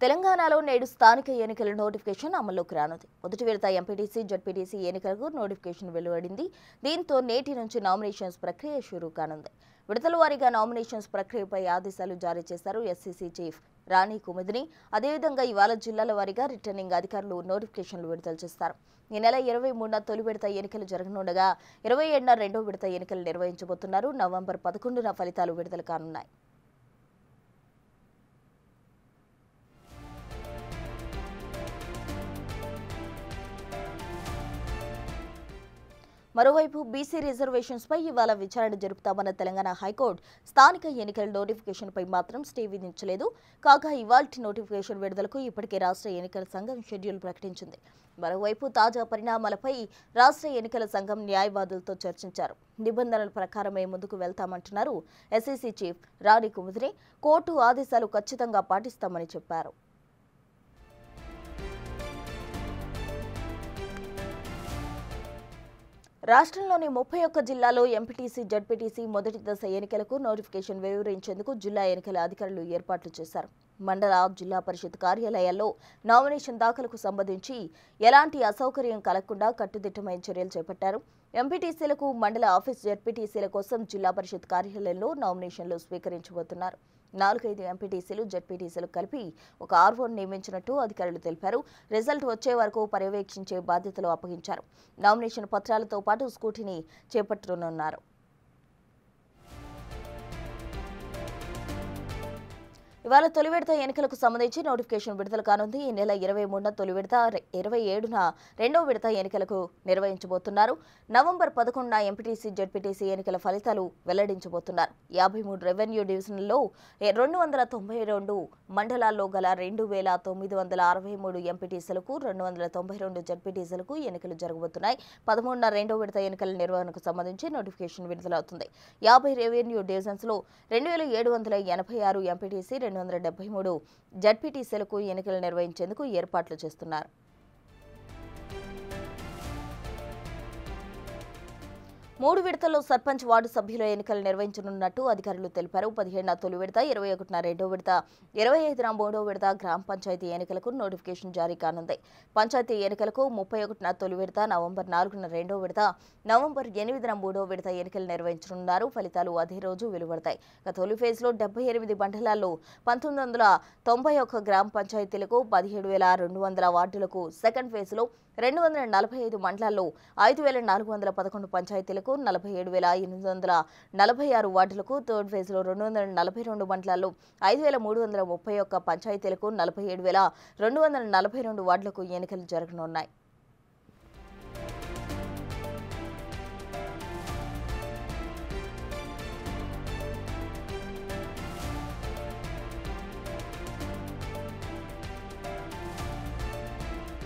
తెలంగాణలో నేడు స్థానిక ఎన్నికల నోటిఫికేషన్ అమల్లోకి రానుంది. మొదటి విడత ఎంపీటీసీ, జడ్పీటీసీ ఎన్నికలకు నోటిఫికేషన్ వెలువడింది. దీంతో నేటి నుంచి నామినేషన్స్ ప్రక్రియ షురూ కానుంది. విడతల వారీగా నామినేషన్స్ ప్రక్రియపై ఆదేశాలు జారీ చేశారు ఎస్సీసీ చీఫ్ రాణి కుముదిని. అదేవిధంగా ఇవాళ జిల్లాల వారీగా రిటర్నింగ్ అధికారులు నోటిఫికేషన్లు విడుదల చేస్తారు. ఈ నెల 23న తొలి విడత ఎన్నికలు జరగనుండగా 27న రెండో విడత ఎన్నికలు నిర్వహించబోతున్నారు. నవంబర్ 11న ఫలితాలు విడుదల కానున్నాయి. మరోవైపు బీసీ రిజర్వేషన్స్ పై ఇవాళ విచారణ జరుపుతామన్న తెలంగాణ హైకోర్టు స్థానిక ఎన్నికల నోటిఫికేషన్ పై మాత్రం స్టే విధించలేదు. కాగా ఇవాల్టి నోటిఫికేషన్ విడుదలకు ఇప్పటికే రాష్ట్ర ఎన్నికల సంఘం షెడ్యూల్ ప్రకటించింది. మరోవైపు తాజా పరిణామాలపై రాష్ట్ర ఎన్నికల సంఘం న్యాయవాదులతో చర్చించారు. నిబంధనల ప్రకారమే ముందుకు వెళ్తామంటున్నారు ఎస్సీసీ చీఫ్ రాణి కుముదిని. కోర్టు ఆదేశాలు ఖచ్చితంగా పాటిస్తామని చెప్పారు. రాష్ట్రంలోని 31 జిల్లాలో ఎంపీటీసీ, జడ్పీటీసీ మొదటి దశ ఎన్నికలకు నోటిఫికేషన్ వెలువరించేందుకు జిల్లా ఎన్నికల అధికారులు ఏర్పాట్లు చేశారు. మండల, జిల్లా పరిషత్ కార్యాలయాల్లో నామినేషన్ దాఖలకు సంబంధించి ఎలాంటి అసౌకర్యం కలగకుండా కట్టుదిట్టమైన చర్యలు చేపట్టారు. ఎంపీటీసీలకు మండల ఆఫీస్, జడ్పీటీసీల కోసం జిల్లా పరిషత్ కార్యాలయంలో నామినేషన్లు స్వీకరించబోతున్నారు. 4-5 ఎంపీటీసీలు, జడ్పీటీసీలు కలిపి ఒక ఆర్వోను నియమించినట్టు అధికారులు తెలిపారు. రిజల్ట్ వచ్చే వరకు పర్యవేక్షించే బాధ్యతలు అప్పగించారు. నామినేషన్ పత్రాలతో పాటు స్కూటీని చేపట్టనున్నారు. ఇవాళ తొలి విడత ఎన్నికలకు సంబంధించి నోటిఫికేషన్ విడుదల కానుంది. ఈ నెల 23న తొలి విడత, 27న రెండో విడత ఎన్నికలకు నిర్వహించబోతున్నారు. నవంబర్ 11న ఎంపీటీసీ, జడ్పీటీసీ ఎన్నికల ఫలితాలు వెల్లడించబోతున్నారు. 53 రెవెన్యూ డివిజన్లలో 292 మండలాల్లో గల 2963 ఎంపీటీసీలకు, 292 జడ్పీటీసీలకు ఎన్నికలు జరగబోతున్నాయి. 13న రెండో విడత ఎన్నికల నిర్వహణకు సంబంధించి నోటిఫికేషన్ విడుదలవుతుంది. 50 రెవెన్యూ డివిజన్స్లో 2786 ఎంపీటీసీ, 273 జడ్పీటీసీలకు ఎన్నికలు నిర్వహించేందుకు ఏర్పాట్లు చేస్తున్నారు. మూడు విడతల్లో సర్పంచ్, వార్డు సభ్యుల ఎన్నికలు నిర్వహించనున్నట్టు అధికారులు తెలిపారు. 17న తొలి విడత, 21న రెండో విడత, 25న మూడో విడత గ్రామ పంచాయతీ ఎన్నికలకు నోటిఫికేషన్ జారీ కానుంది. పంచాయతీ ఎన్నికలకు 31న తొలి విడత, నవంబర్ 4న రెండో విడత, నవంబర్ 8న మూడో విడత ఎన్నికలు నిర్వహించనున్నారు. ఫలితాలు అదే రోజు వెలువడతాయి. తొలి ఫేజ్లో 78 మండలాల్లో 1991 గ్రామ పంచాయతీలకు, 17,200 వార్డులకు, సెకండ్ ఫేజ్లో 245 మండలాల్లో 5,411 పంచాయతీలకు, 47,846 వార్డులకు, థర్డ్ ఫేజ్లో 242 మండలాల్లో 5,331 పంచాయతీలకు, 47,242 వార్డులకు ఎన్నికలు జరగనున్నాయి.